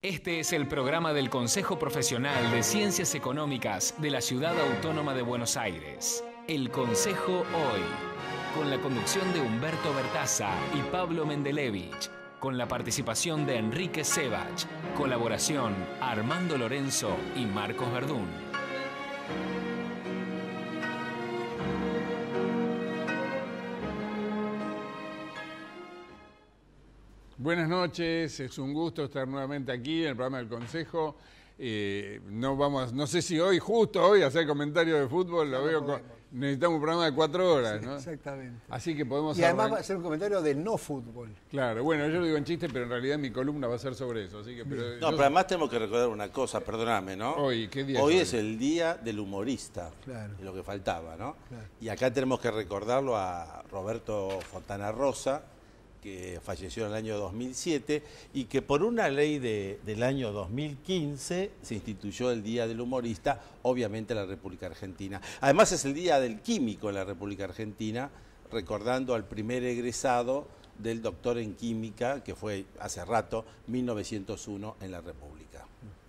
Este es el programa del Consejo Profesional de Ciencias Económicas de la Ciudad Autónoma de Buenos Aires. El Consejo Hoy, con la conducción de Humberto Bertaza y Pablo Mendelevich, con la participación de Enrique Sebach, colaboración Armando Lorenzo y Marcos Verdún. Buenas noches, es un gusto estar nuevamente aquí en el programa del Consejo. No sé si justo hoy, hacer comentarios de fútbol, necesitamos un programa de 4 horas, sí, ¿no? Exactamente. Así que podemos... Y además va a ser un comentario de no fútbol. Claro, bueno, yo lo digo en chiste, pero en realidad mi columna va a ser sobre eso, así que... Pero además tenemos que recordar una cosa, perdóname, ¿no? ¿Qué día hoy es el día del humorista, claro. Es lo que faltaba, ¿no? Claro. Y acá tenemos que recordarlo a Roberto Fontana Rosa, que falleció en el año 2007 y que por una ley del año 2015 se instituyó el Día del Humorista, obviamente en la República Argentina. Además es el Día del Químico en la República Argentina, recordando al primer egresado del doctor en química, que fue hace rato, 1901 en la República.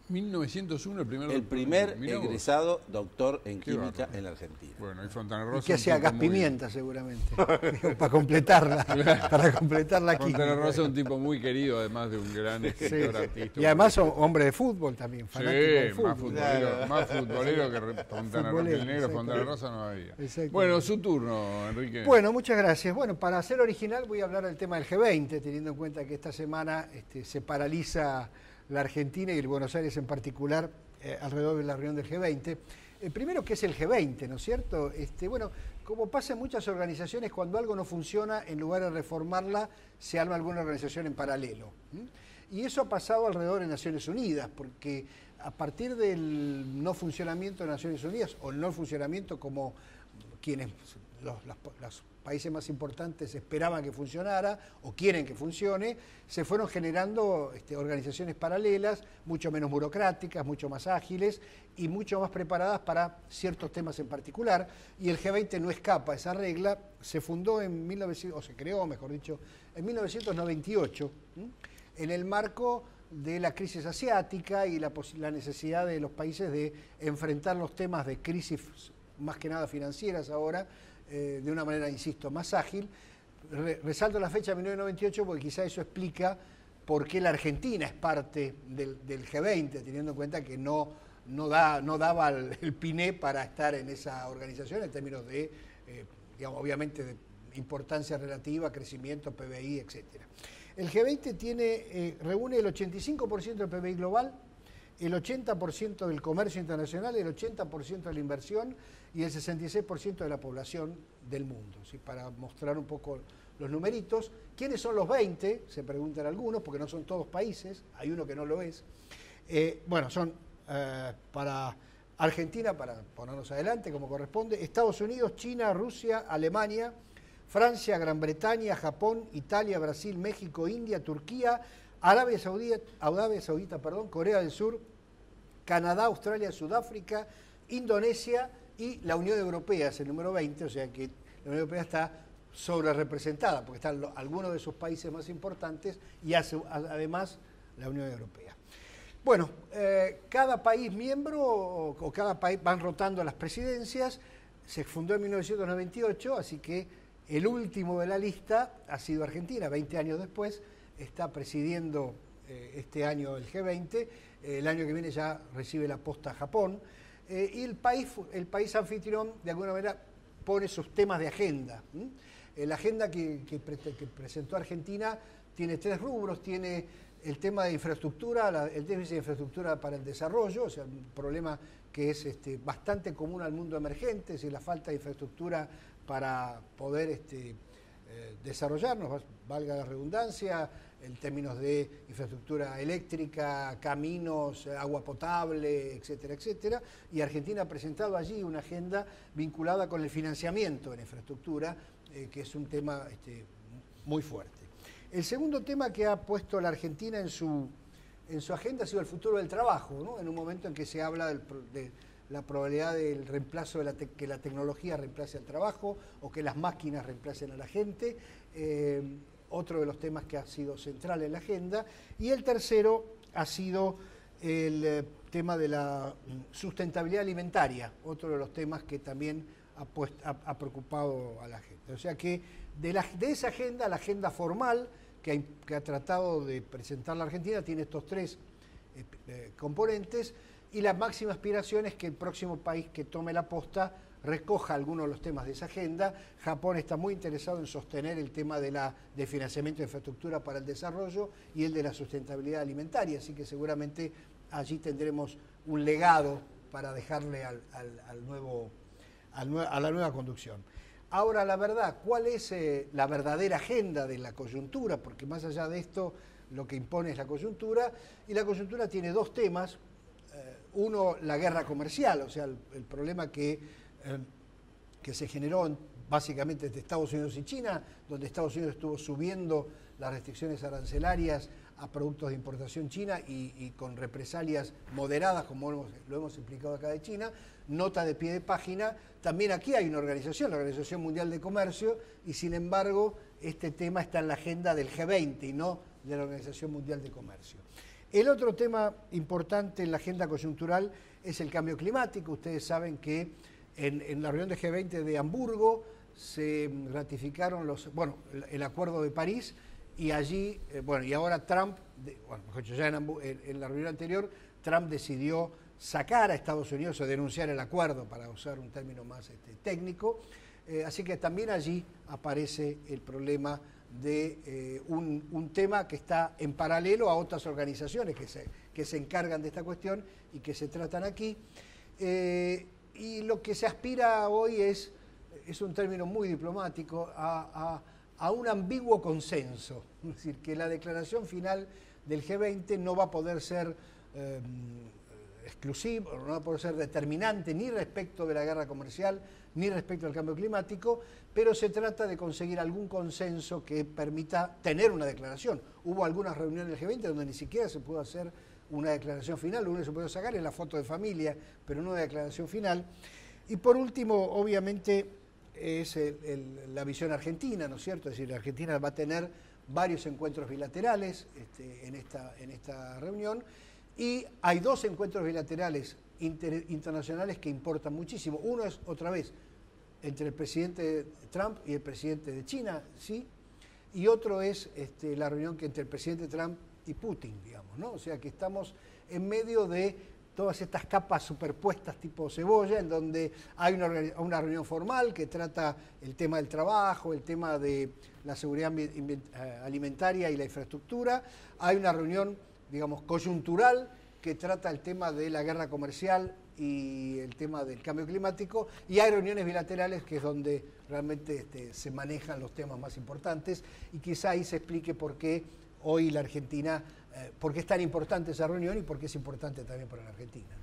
1901 el primer egresado doctor en química en la Argentina. Bueno, y Fontana Rosa... Y que hacía gas pimienta seguramente, para completarla. Para completar la química. Fontana Rosa es un tipo muy querido, además de un gran escritor artista. Y además hombre de fútbol también, fanático del fútbol. Más futbolero que Fontana Rosa. El negro Fontana Rosa no había. Bueno, su turno, Enrique. Bueno, muchas gracias. Bueno, para ser original voy a hablar del tema del G20, teniendo en cuenta que esta semana se paraliza la Argentina y el Buenos Aires en particular alrededor de la reunión del G20. Primero, ¿qué es el G20, no es cierto? Bueno, como pasa en muchas organizaciones, cuando algo no funciona, en lugar de reformarla, se arma alguna organización en paralelo. Y eso ha pasado alrededor de Naciones Unidas, porque a partir del no funcionamiento de Naciones Unidas, o el no funcionamiento como quienes los países más importantes esperaban que funcionara o quieren que funcione, se fueron generando organizaciones paralelas, mucho menos burocráticas, mucho más ágiles y mucho más preparadas para ciertos temas en particular, y el G20 no escapa a esa regla. Se fundó en 1900, o se creó, mejor dicho, en 1998, en el marco de la crisis asiática y la necesidad de los países de enfrentar los temas de crisis más que nada financieras ahora, de una manera, insisto, más ágil. Resalto la fecha de 1998 porque quizá eso explica por qué la Argentina es parte del G20, teniendo en cuenta que no daba el piné para estar en esa organización en términos de, digamos, obviamente, de importancia relativa, crecimiento, PBI, etc. El G20 reúne el 85% del PBI global, el 80% del comercio internacional, el 80% de la inversión y el 66% de la población del mundo. ¿Sí? Para mostrar un poco los numeritos. ¿Quiénes son los 20? Se preguntan algunos, porque no son todos países, hay uno que no lo es. Bueno, son para Argentina, para ponernos adelante como corresponde, Estados Unidos, China, Rusia, Alemania, Francia, Gran Bretaña, Japón, Italia, Brasil, México, India, Turquía, Arabia Saudita, Corea del Sur, Canadá, Australia, Sudáfrica, Indonesia y la Unión Europea es el número 20, o sea que la Unión Europea está sobre representada porque están algunos de sus países más importantes y además la Unión Europea. Bueno, cada país miembro o cada país van rotando las presidencias. Se fundó en 1998, así que el último de la lista ha sido Argentina, 20 años después. Está presidiendo este año el G20, el año que viene ya recibe la posta Japón, y el país anfitrión de alguna manera pone sus temas de agenda. La agenda que presentó Argentina tiene 3 rubros, tiene el tema de infraestructura, el déficit de infraestructura para el desarrollo, o sea, un problema que es bastante común al mundo emergente, es decir, la falta de infraestructura para poder desarrollarnos, valga la redundancia, en términos de infraestructura eléctrica, caminos, agua potable, etcétera, etcétera. Y Argentina ha presentado allí una agenda vinculada con el financiamiento de la infraestructura, que es un tema muy fuerte. El segundo tema que ha puesto la Argentina en su agenda ha sido el futuro del trabajo, ¿no? En un momento en que se habla de la probabilidad del reemplazo que la tecnología reemplace al trabajo o que las máquinas reemplacen a la gente. Otro de los temas que ha sido central en la agenda. Y el tercero ha sido el tema de la sustentabilidad alimentaria, otro de los temas que también ha preocupado a la gente. O sea que de esa agenda, la agenda formal que ha tratado de presentar la Argentina, tiene estos tres componentes, y la máxima aspiración es que el próximo país que tome la posta recoja algunos de los temas de esa agenda. Japón está muy interesado en sostener el tema de financiamiento de infraestructura para el desarrollo y el de la sustentabilidad alimentaria, así que seguramente allí tendremos un legado para dejarle a la nueva conducción. Ahora, la verdad, ¿cuál es la verdadera agenda de la coyuntura? Porque más allá de esto, lo que impone es la coyuntura, y la coyuntura tiene dos temas. Uno, la guerra comercial, o sea, el problema que se generó básicamente entre Estados Unidos y China, donde Estados Unidos estuvo subiendo las restricciones arancelarias a productos de importación china y con represalias moderadas, como lo hemos explicado acá de China. Nota de pie de página, también aquí hay una organización, la Organización Mundial de Comercio, y sin embargo este tema está en la agenda del G20 y no de la Organización Mundial de Comercio. El otro tema importante en la agenda coyuntural es el cambio climático. Ustedes saben que en la reunión de G20 de Hamburgo se ratificaron el Acuerdo de París, y allí, y ahora Trump, mejor dicho, ya en la reunión anterior, Trump decidió sacar a Estados Unidos o denunciar el acuerdo, para usar un término más técnico. Así que también allí aparece el problema de un tema que está en paralelo a otras organizaciones que se encargan de esta cuestión y que se tratan aquí. Y lo que se aspira hoy es un término muy diplomático, a un ambiguo consenso. Es decir, que la declaración final del G20 no va a poder ser exclusivo, no va a poder ser determinante ni respecto de la guerra comercial, ni respecto al cambio climático, pero se trata de conseguir algún consenso que permita tener una declaración. Hubo algunas reuniones del G20 donde ni siquiera se pudo hacer una declaración final, lo único que se puede sacar es la foto de familia, pero no una declaración final. Y por último, obviamente, es la visión argentina, ¿no es cierto? Es decir, la Argentina va a tener varios encuentros bilaterales en esta reunión, y hay dos encuentros bilaterales internacionales que importan muchísimo. Uno es, otra vez, entre el presidente Trump y el presidente de China, ¿sí? Y otro es la reunión entre el presidente Trump y Putin, digamos, ¿no? O sea que estamos en medio de todas estas capas superpuestas tipo cebolla, en donde hay una reunión formal que trata el tema del trabajo, el tema de la seguridad alimentaria y la infraestructura. Hay una reunión, digamos, coyuntural que trata el tema de la guerra comercial y el tema del cambio climático, y hay reuniones bilaterales que es donde realmente se manejan los temas más importantes, y quizá ahí se explique por qué hoy la Argentina, por qué es tan importante esa reunión y por qué es importante también para la Argentina.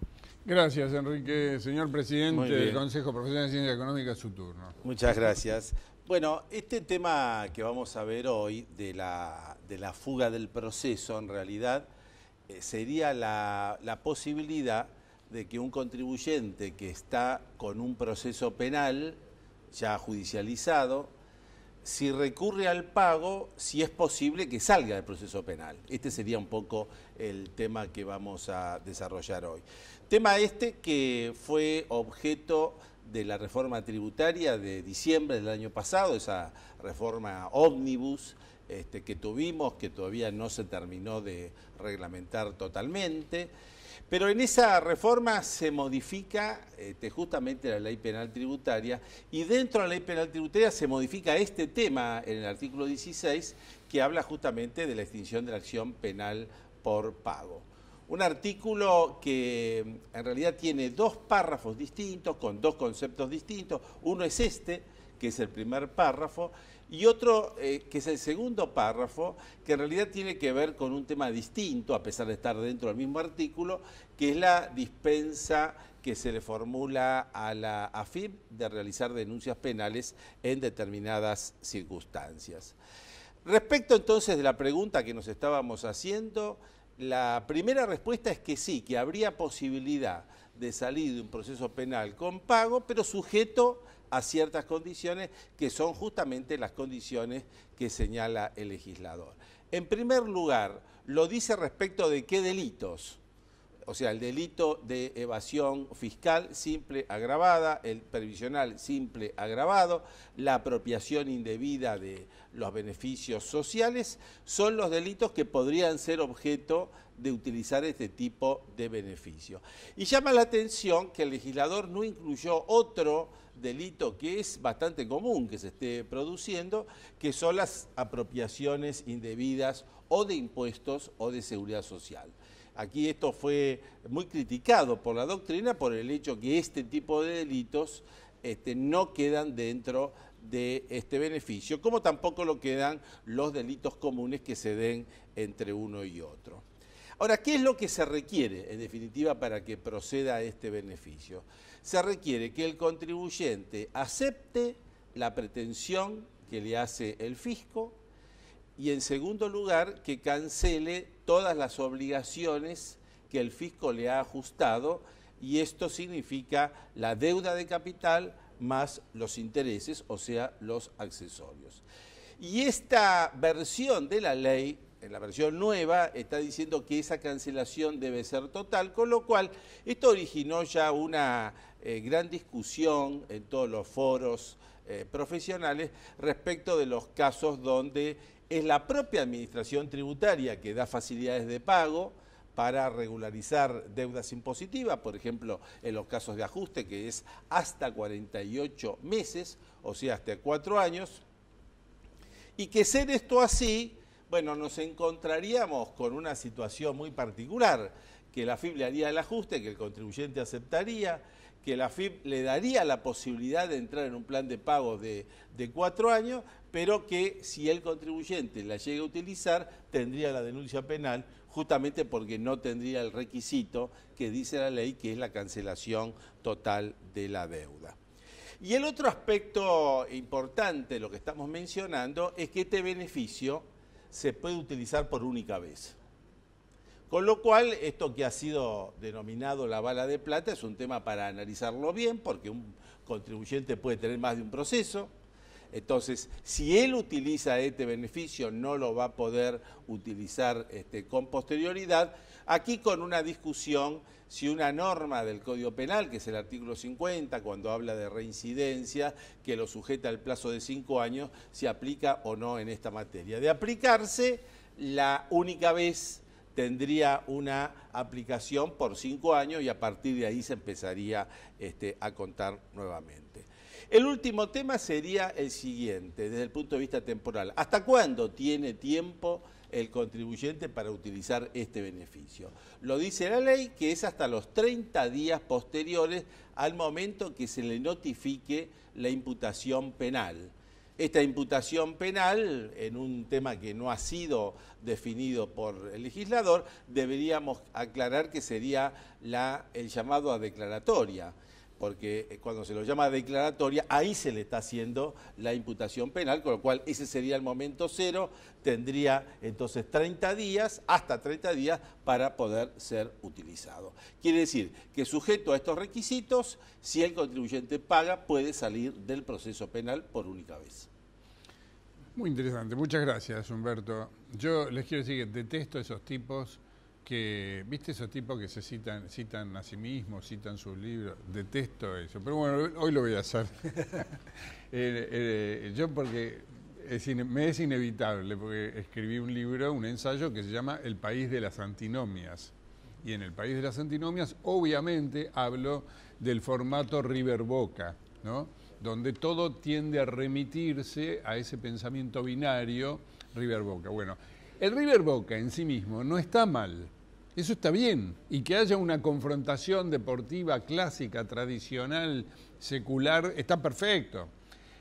Gracias, Enrique. Señor presidente del Consejo Profesional de Ciencias Económicas, su turno. Muchas gracias. Bueno, este tema que vamos a ver hoy de la fuga del proceso, en realidad, sería la posibilidad de que un contribuyente que está con un proceso penal ya judicializado, si recurre al pago, si es posible que salga del proceso penal. Este sería un poco el tema que vamos a desarrollar hoy. Tema que fue objeto de la reforma tributaria de diciembre del año pasado, esa reforma ómnibus que tuvimos, que todavía no se terminó de reglamentar totalmente. Pero en esa reforma se modifica justamente la ley penal tributaria, y dentro de la ley penal tributaria se modifica este tema en el artículo 16, que habla justamente de la extinción de la acción penal por pago. Un artículo que en realidad tiene dos párrafos distintos, con dos conceptos distintos. Uno es que es el primer párrafo, y otro que es el segundo párrafo, que en realidad tiene que ver con un tema distinto, a pesar de estar dentro del mismo artículo, que es la dispensa que se le formula a la AFIP de realizar denuncias penales en determinadas circunstancias. Respecto entonces de la pregunta que nos estábamos haciendo, la primera respuesta es que sí, que habría posibilidad de salir de un proceso penal con pago, pero sujeto a ciertas condiciones que son justamente las condiciones que señala el legislador. En primer lugar, lo dice respecto de qué delitos. O sea, el delito de evasión fiscal simple agravada, el previsional simple agravado, la apropiación indebida de los beneficios sociales, son los delitos que podrían ser objeto de utilizar este tipo de beneficio. Y llama la atención que el legislador no incluyó otro delito que es bastante común que se esté produciendo, que son las apropiaciones indebidas o de impuestos o de seguridad social. Aquí esto fue muy criticado por la doctrina por el hecho que este tipo de delitos no quedan dentro de este beneficio, como tampoco lo quedan los delitos comunes que se den entre uno y otro. Ahora, ¿qué es lo que se requiere, en definitiva, para que proceda este beneficio? Se requiere que el contribuyente acepte la pretensión que le hace el fisco y, en segundo lugar, que cancele todas las obligaciones que el fisco le ha ajustado, y esto significa la deuda de capital más los intereses, o sea, los accesorios. Y esta versión de la ley, en la versión nueva, está diciendo que esa cancelación debe ser total, con lo cual esto originó ya una gran discusión en todos los foros profesionales respecto de los casos donde es la propia administración tributaria que da facilidades de pago para regularizar deudas impositivas, por ejemplo, en los casos de ajuste, que es hasta 48 meses, o sea, hasta 4 años, y que ser esto así, bueno, nos encontraríamos con una situación muy particular, que la AFIP le haría el ajuste, que el contribuyente aceptaría, que la AFIP le daría la posibilidad de entrar en un plan de pago de 4 años, pero que si el contribuyente la llega a utilizar, tendría la denuncia penal, justamente porque no tendría el requisito que dice la ley, que es la cancelación total de la deuda. Y el otro aspecto importante de lo que estamos mencionando es que este beneficio se puede utilizar por única vez. Con lo cual, esto que ha sido denominado la bala de plata es un tema para analizarlo bien, porque un contribuyente puede tener más de un proceso. Entonces, si él utiliza este beneficio, no lo va a poder utilizar con posterioridad. Aquí con una discusión si una norma del Código Penal, que es el artículo 50, cuando habla de reincidencia, que lo sujeta al plazo de 5 años, se aplica o no en esta materia. De aplicarse, la única vez tendría una aplicación por 5 años y a partir de ahí se empezaría a contar nuevamente. El último tema sería el siguiente, desde el punto de vista temporal. ¿Hasta cuándo tiene tiempo el contribuyente para utilizar este beneficio? Lo dice la ley, que es hasta los 30 días posteriores al momento que se le notifique la imputación penal. Esta imputación penal, en un tema que no ha sido definido por el legislador, deberíamos aclarar que sería el llamado a declaratoria, porque cuando se lo llama a declaratoria, ahí se le está haciendo la imputación penal, con lo cual ese sería el momento cero, tendría entonces 30 días, hasta 30 días, para poder ser utilizado. Quiere decir que sujeto a estos requisitos, si el contribuyente paga, puede salir del proceso penal por única vez. Muy interesante, muchas gracias, Humberto. Yo les quiero decir que detesto esos tipos que, ¿viste esos tipos que se citan a sí mismos, citan sus libros? Detesto eso, pero bueno, hoy lo voy a hacer. Yo porque me es inevitable, porque escribí un libro, un ensayo que se llama El país de las antinomias. Y en El país de las antinomias, obviamente, hablo del formato River Boca, ¿no? Donde todo tiende a remitirse a ese pensamiento binario River Boca. Bueno, el River Boca en sí mismo no está mal, eso está bien, y que haya una confrontación deportiva clásica, tradicional, secular, está perfecto.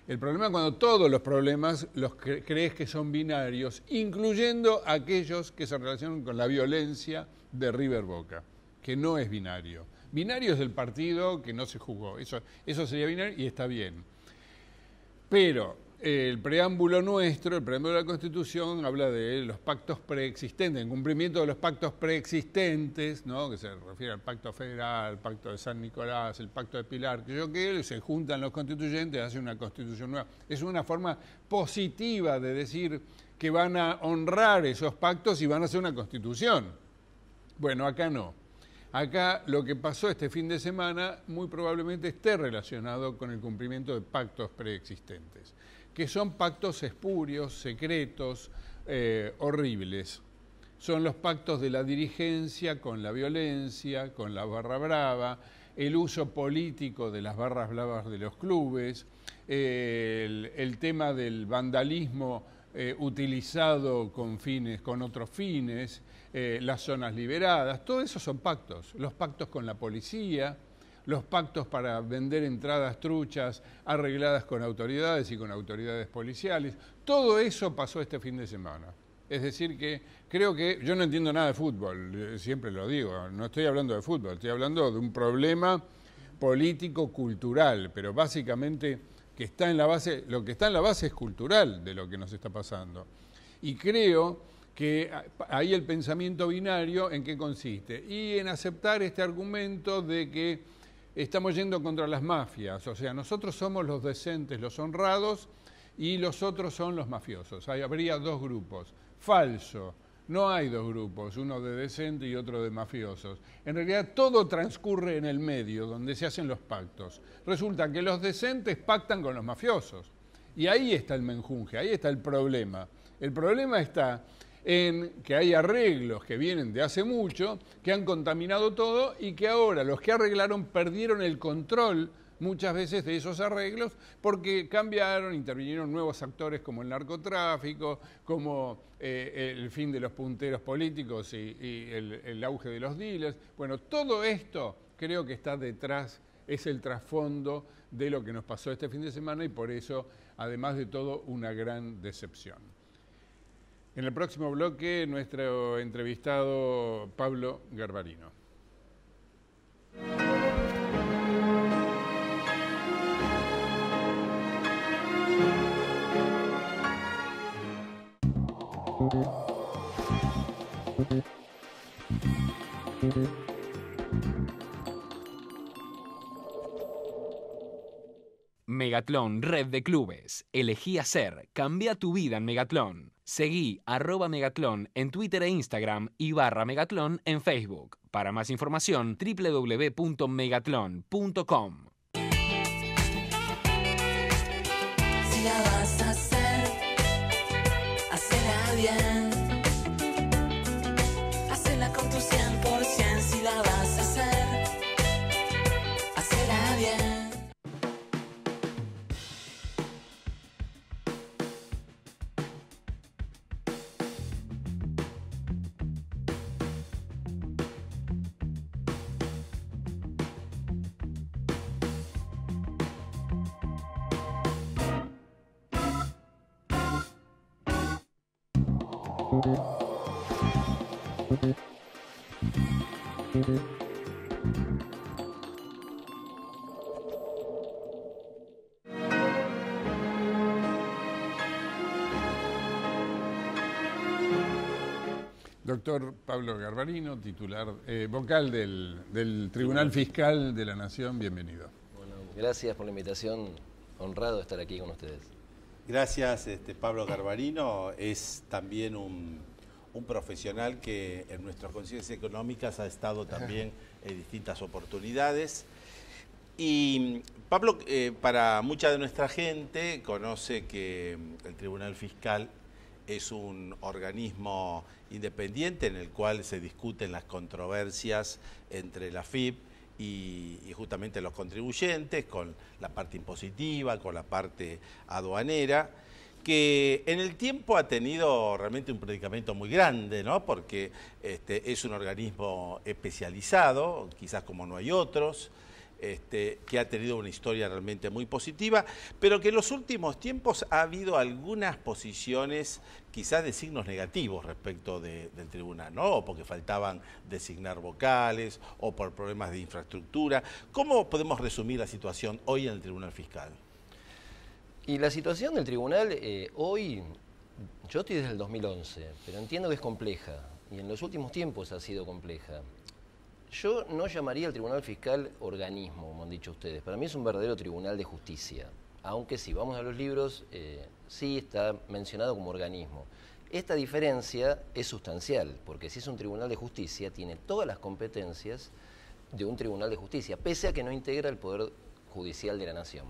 El problema es cuando todos los problemas los crees que son binarios, incluyendo aquellos que se relacionan con la violencia de River Boca, que no es binario. Binario es del partido que no se jugó, eso sería binario y está bien. Pero el preámbulo nuestro, el preámbulo de la Constitución, habla de los pactos preexistentes, en cumplimiento de los pactos preexistentes, ¿no? Que se refiere al Pacto Federal, el Pacto de San Nicolás, el Pacto de Pilar, que se juntan los constituyentes, hacen una Constitución nueva. Es una forma positiva de decir, que van a honrar esos pactos y van a hacer una constitución. Bueno, acá no. Acá lo que pasó este fin de semana muy probablemente esté relacionado con el cumplimiento de pactos preexistentes, que son pactos espurios, secretos, horribles. Son los pactos de la dirigencia con la violencia, con la barra brava, el uso político de las barras bravas de los clubes, el tema del vandalismo utilizado con otros fines, las zonas liberadas, todo eso son pactos. Los pactos con la policía, los pactos para vender entradas truchas arregladas con autoridades y con autoridades policiales, todo eso pasó este fin de semana. Es decir que creo que yo no entiendo nada de fútbol, siempre lo digo, no estoy hablando de fútbol, estoy hablando de un problema político-cultural, pero básicamente que está en la base, lo que está en la base es cultural de lo que nos está pasando. Y creo que ahí el pensamiento binario, ¿en qué consiste? Y en aceptar este argumento de que estamos yendo contra las mafias, o sea, nosotros somos los decentes, los honrados, y los otros son los mafiosos. Habría dos grupos. Falso. No hay dos grupos, uno de decente y otro de mafiosos. En realidad todo transcurre en el medio, donde se hacen los pactos. Resulta que los decentes pactan con los mafiosos. Y ahí está el menjunje, ahí está el problema. El problema está en que hay arreglos que vienen de hace mucho, que han contaminado todo y que ahora los que arreglaron perdieron el control muchas veces de esos arreglos porque cambiaron, intervinieron nuevos actores como el narcotráfico, como el fin de los punteros políticos y el auge de los dealers. Bueno, todo esto creo que está detrás, es el trasfondo de lo que nos pasó este fin de semana y por eso, además de todo, una gran decepción. En el próximo bloque, nuestro entrevistado Pablo Garbarino. Megatlón, red de clubes. Elegí hacer. Cambia tu vida en Megatlón. Seguí @Megatlón en Twitter e Instagram y /Megatlón en Facebook. Para más información, www.megatlon.com. Si la vas a hacer, hacela bien. Hacela con tu 100%. Si la vas a hacer, hacela bien. Doctor Pablo Garbarino, titular, vocal del Tribunal Fiscal de la Nación, bienvenido. Bueno, gracias por la invitación, honrado de estar aquí con ustedes. Gracias, Pablo Garbarino. Es también un profesional que en nuestras conciencias económicas ha estado también en distintas oportunidades. Y Pablo, para mucha de nuestra gente, conoce que el Tribunal Fiscal es un organismo independiente en el cual se discuten las controversias entre la FIP y justamente los contribuyentes, con la parte impositiva, con la parte aduanera, que en el tiempo ha tenido realmente un predicamento muy grande, ¿no? Porque es un organismo especializado, quizás como no hay otros, que ha tenido una historia realmente muy positiva, pero que en los últimos tiempos ha habido algunas posiciones quizás de signos negativos respecto del tribunal, ¿no? O porque faltaban designar vocales, o por problemas de infraestructura. ¿Cómo podemos resumir la situación hoy en el Tribunal Fiscal? Y la situación del tribunal hoy, yo estoy desde el 2011, pero entiendo que es compleja, y en los últimos tiempos ha sido compleja. Yo no llamaría al Tribunal Fiscal organismo, como han dicho ustedes. Para mí es un verdadero tribunal de justicia. Aunque si vamos a los libros, sí está mencionado como organismo. Esta diferencia es sustancial, porque si es un tribunal de justicia, tiene todas las competencias de un tribunal de justicia, pese a que no integra el Poder Judicial de la Nación.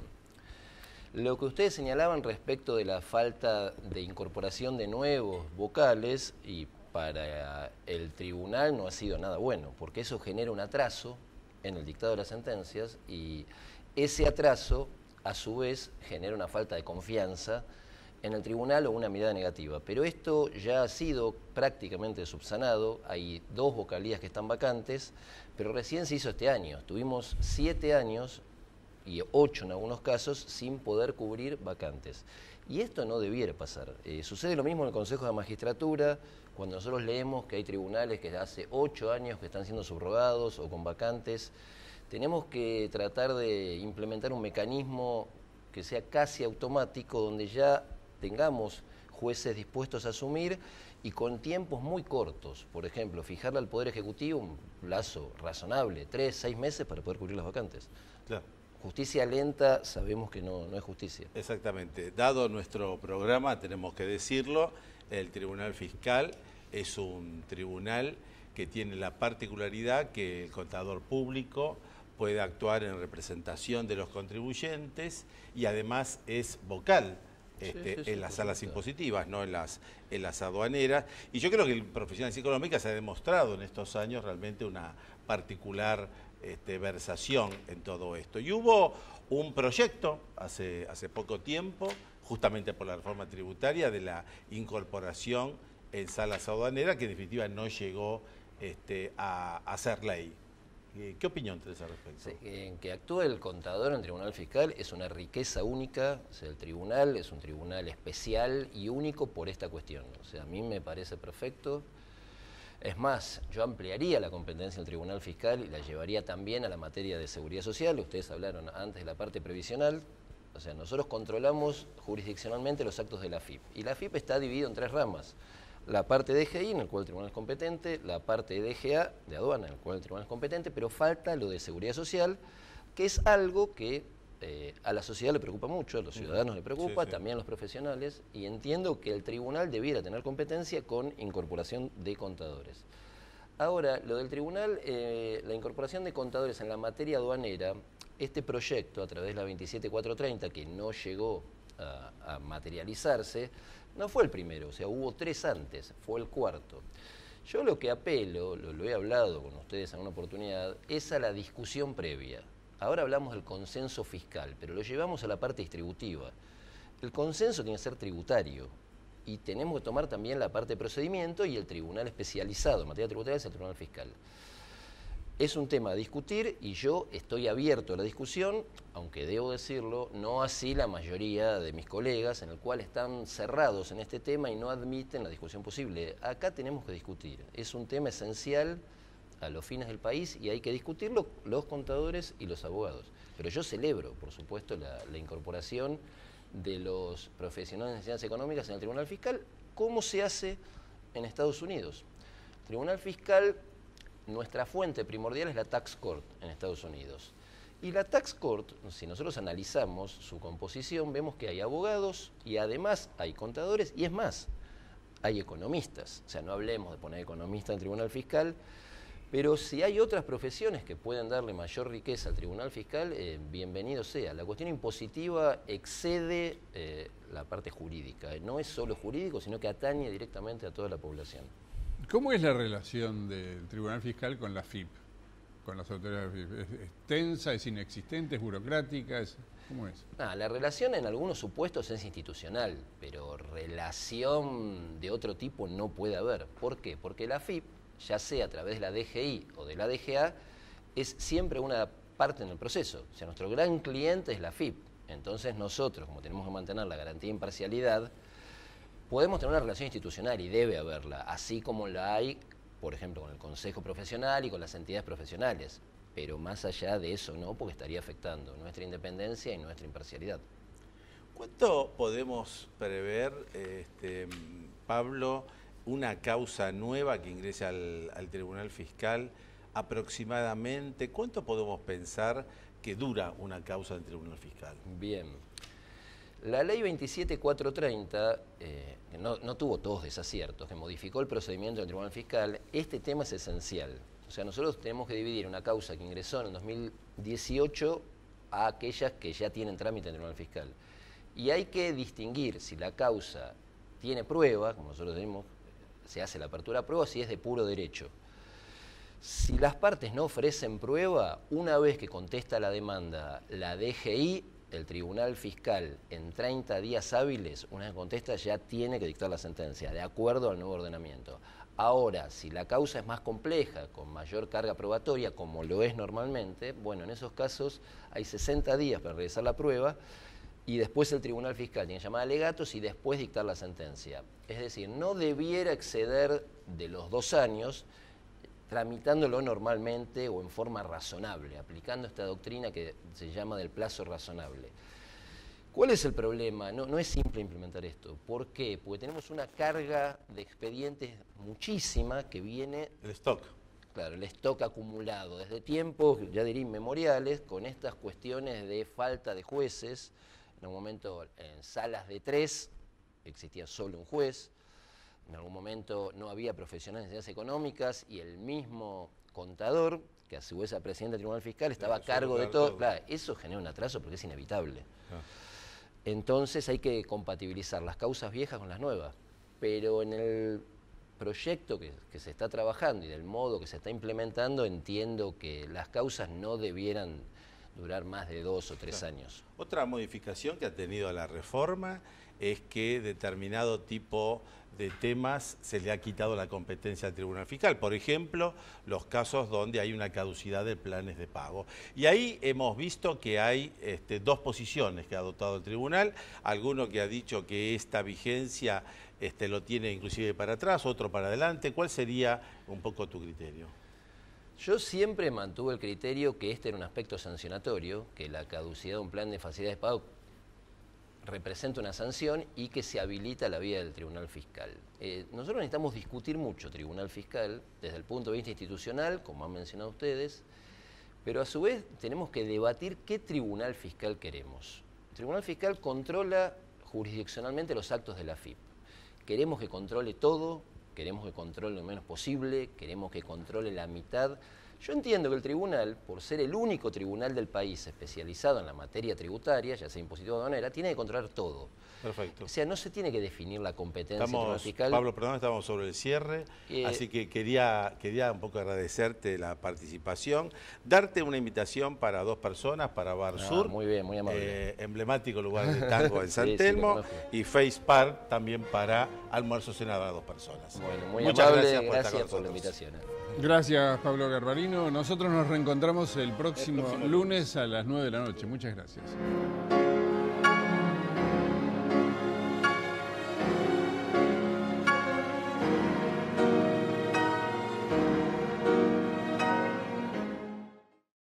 Lo que ustedes señalaban respecto de la falta de incorporación de nuevos vocales, y para el tribunal no ha sido nada bueno, porque eso genera un atraso en el dictado de las sentencias, y ese atraso, a su vez, genera una falta de confianza en el tribunal o una mirada negativa. Pero esto ya ha sido prácticamente subsanado, hay 2 vocalías que están vacantes, pero recién se hizo este año. Tuvimos 7 años y 8 en algunos casos sin poder cubrir vacantes. Y esto no debiera pasar. Sucede lo mismo en el Consejo de Magistratura, cuando nosotros leemos que hay tribunales que hace 8 años que están siendo subrogados o con vacantes. Tenemos que tratar de implementar un mecanismo que sea casi automático, donde ya tengamos jueces dispuestos a asumir y con tiempos muy cortos. Por ejemplo, fijarle al Poder Ejecutivo un plazo razonable, 3, 6 meses para poder cubrir las vacantes. Claro. Justicia lenta sabemos que no es justicia. Exactamente. Dado nuestro programa, tenemos que decirlo, el Tribunal Fiscal es un tribunal que tiene la particularidad que el contador público puede actuar en representación de los contribuyentes y además es vocal en las salas impositivas, no en las aduaneras. Y yo creo que el profesional de económica se ha demostrado en estos años realmente una particular versación en todo esto. Y hubo un proyecto hace poco tiempo, justamente por la reforma tributaria, de la incorporación en salas aduaneras, que en definitiva no llegó a ser ley. ¿Qué opinión tenés al respecto? Sí, en que actúe el contador en el Tribunal Fiscal es una riqueza única. O sea, el tribunal es un tribunal especial y único por esta cuestión. O sea, a mí me parece perfecto. Es más, yo ampliaría la competencia del Tribunal Fiscal y la llevaría también a la materia de seguridad social. Ustedes hablaron antes de la parte previsional. O sea, nosotros controlamos jurisdiccionalmente los actos de la AFIP. Y la AFIP está dividida en 3 ramas. La parte de DGI, en el cual el tribunal es competente, la parte de DGA, de aduana, en el cual el tribunal es competente, pero falta lo de seguridad social, que es algo que a la sociedad le preocupa mucho, a los ciudadanos le preocupa, también a los profesionales, y entiendo que el tribunal debiera tener competencia con incorporación de contadores. Ahora, lo del tribunal, la incorporación de contadores en la materia aduanera, este proyecto a través de la 27430, que no llegó a materializarse, no fue el primero, o sea, hubo 3 antes, fue el 4. Yo lo que apelo, lo he hablado con ustedes en una oportunidad, es a la discusión previa. Ahora hablamos del consenso fiscal, pero lo llevamos a la parte distributiva. El consenso tiene que ser tributario y tenemos que tomar también la parte de procedimiento, y el tribunal especializado en materia tributaria es el Tribunal Fiscal. Es un tema a discutir y yo estoy abierto a la discusión, aunque debo decirlo, no así la mayoría de mis colegas, en el cual están cerrados en este tema y no admiten la discusión posible. Acá tenemos que discutir, es un tema esencial a los fines del país y hay que discutirlo los contadores y los abogados. Pero yo celebro, por supuesto, la incorporación de los profesionales de ciencias económicas en el Tribunal Fiscal, como se hace en Estados Unidos. El Tribunal Fiscal, nuestra fuente primordial es la Tax Court en Estados Unidos. Y la Tax Court, si nosotros analizamos su composición, vemos que hay abogados y además hay contadores, y es más, hay economistas. O sea, no hablemos de poner economista en el Tribunal Fiscal, pero si hay otras profesiones que pueden darle mayor riqueza al Tribunal Fiscal, bienvenido sea. La cuestión impositiva excede la parte jurídica. No es solo jurídico, sino que atañe directamente a toda la población. ¿Cómo es la relación del Tribunal Fiscal con la FIP, con las autoridades de la FIP? ¿Es tensa, es inexistente, es burocrática? ¿Cómo es? La relación en algunos supuestos es institucional, pero relación de otro tipo no puede haber. ¿Por qué? Porque la FIP, ya sea a través de la DGI o de la DGA, es siempre una parte en el proceso. O sea, nuestro gran cliente es la FIP. Entonces nosotros, como tenemos que mantener la garantía de imparcialidad, podemos tener una relación institucional y debe haberla, así como la hay, por ejemplo, con el Consejo Profesional y con las entidades profesionales. Pero más allá de eso no, porque estaría afectando nuestra independencia y nuestra imparcialidad. ¿Cuánto podemos prever, Pablo, una causa nueva que ingrese al Tribunal Fiscal aproximadamente? ¿Cuánto podemos pensar que dura una causa del Tribunal Fiscal? Bien. La ley 27430 no tuvo todos desaciertos, que modificó el procedimiento del Tribunal Fiscal. Este tema es esencial. O sea, nosotros tenemos que dividir una causa que ingresó en el 2018 a aquellas que ya tienen trámite en el Tribunal Fiscal. Y hay que distinguir si la causa tiene prueba, como nosotros decimos, se hace la apertura a prueba, si es de puro derecho. Si las partes no ofrecen prueba, una vez que contesta la demanda la DGI, el Tribunal Fiscal en 30 días hábiles, una vez que contesta, ya tiene que dictar la sentencia, de acuerdo al nuevo ordenamiento. Ahora, si la causa es más compleja, con mayor carga probatoria, como lo es normalmente, bueno, en esos casos hay 60 días para realizar la prueba y después el Tribunal Fiscal tiene que llamar a alegatos y después dictar la sentencia. Es decir, no debiera exceder de los 2 años, tramitándolo normalmente o en forma razonable, aplicando esta doctrina que se llama del plazo razonable. ¿Cuál es el problema? No es simple implementar esto. ¿Por qué? Porque tenemos una carga de expedientes muchísima que viene... El stock. Claro, el stock acumulado desde tiempos, ya diría, inmemoriales, con estas cuestiones de falta de jueces. En un momento, en salas de 3, existía solo un juez. En algún momento no había profesionales de ciencias económicas y el mismo contador, que a su vez era presidente del Tribunal Fiscal, estaba a cargo de todo. Claro, eso genera un atraso porque es inevitable. Entonces hay que compatibilizar las causas viejas con las nuevas. Pero en el proyecto que se está trabajando y del modo que se está implementando, entiendo que las causas no debieran durar más de 2 o 3 años. Otra modificación que ha tenido la reforma es que determinado tipo de temas se le ha quitado la competencia al Tribunal Fiscal. Por ejemplo, los casos donde hay una caducidad de planes de pago. Y ahí hemos visto que hay 2 posiciones que ha adoptado el Tribunal. Alguno que ha dicho que esta vigencia lo tiene inclusive para atrás, otro para adelante. ¿Cuál sería un poco tu criterio? Yo siempre mantuve el criterio que este era un aspecto sancionatorio, que la caducidad de un plan de facilidades de pago representa una sanción y que se habilita la vía del Tribunal Fiscal. Nosotros necesitamos discutir mucho Tribunal Fiscal desde el punto de vista institucional, como han mencionado ustedes, pero a su vez tenemos que debatir qué Tribunal Fiscal queremos. El Tribunal Fiscal controla jurisdiccionalmente los actos de la AFIP. Queremos que controle todo, queremos que controle lo menos posible, queremos que controle la mitad. Yo entiendo que el tribunal, por ser el único tribunal del país especializado en la materia tributaria, ya sea impositiva o aduanera, tiene que controlar todo. Perfecto. O sea, no se tiene que definir la competencia del Tribunal Fiscal. Pablo, perdón, estamos sobre el cierre, así que quería un poco agradecerte la participación, darte una invitación para 2 personas, para Bar Sur, muy bien, muy amable. emblemático lugar de tango en San Telmo, y Face Park también para almuerzo cenado a 2 personas. Bueno, muy Muchas amable, gracias por la invitación. Gracias, Pablo Garbarino. Nosotros nos reencontramos el próximo lunes a las 9 de la noche. Muchas gracias.